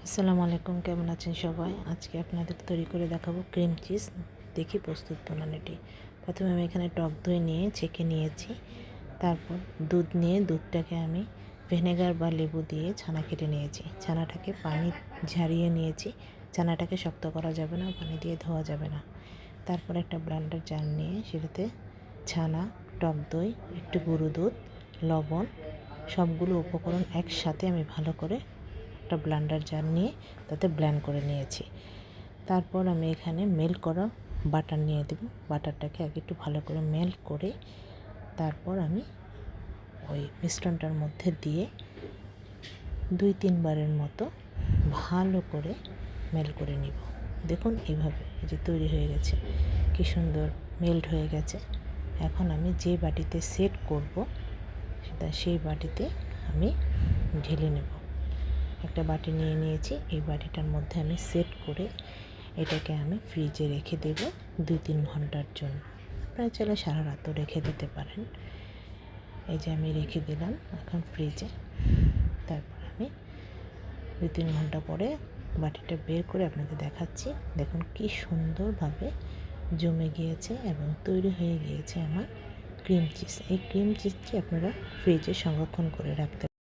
আসসালামু আলাইকুম, কেমন আছেন সবাই? আজকে আপনাদের তৈরি করে দেখাবো ক্রিম চিজ। দেখি প্রস্তুত প্রণালীটি। প্রথমে আমি এখানে টক দই নিয়ে ছেঁকে নিয়েছি। তারপর দুধ নিয়ে দুধটাকে আমি ভিনেগার বা লেবু দিয়ে ছানা কেটে নিয়েছি। ছানাটাকে পানি ঝারিয়ে নিয়েছি। ছানাটাকে শক্ত করা যাবে না, পানি দিয়ে ধোয়া যাবে না। তারপর একটা ব্লেন্ডার জার নিয়ে সেটাতে ছানা, টক দই, একটু গুঁড়ো দুধ, লবণ সবগুলো উপকরণ একসাথে আমি ভালো করে একটা ব্লেন্ডার জার নিয়ে তাতে ব্লেন্ড করে নিয়েছি। তারপর আমি এখানে মেল্ট করা বাটার নিয়ে দেব। বাটারটাকে আগে একটু ভালো করে মেল্ট করে তারপর আমি ওই মিশ্রণটার মধ্যে দিয়ে 2-3 বারের মতো ভালো করে মেল্ট করে নিব। দেখুন এইভাবে এই যে তৈরি হয়ে গেছে, কি সুন্দর মেল্ট হয়ে গেছে। এখন আমি যে বাটিতে সেট করব সেই বাটিতে আমি ঢেলে নেব। একটা বাটি নিয়ে নিয়েছি, এই বাটিটার মধ্যে আমি সেট করে এটাকে আমি ফ্রিজে রেখে দেব 2-3 ঘন্টার জন্য। আপনারা চাইলে সারা রাতও রেখে দিতে পারেন। এই যে আমি রেখে দিলাম এখন ফ্রিজে। তারপর আমি 2-3 ঘন্টা পরে বাটিটা বের করে আপনাদের দেখাচ্ছি। দেখুন কি সুন্দরভাবে জমে গিয়েছে এবং তৈরি হয়ে গিয়েছে আমার ক্রিম চিজ। এই ক্রিম চিজটি আপনারা ফ্রিজে সংরক্ষণ করে রাখতে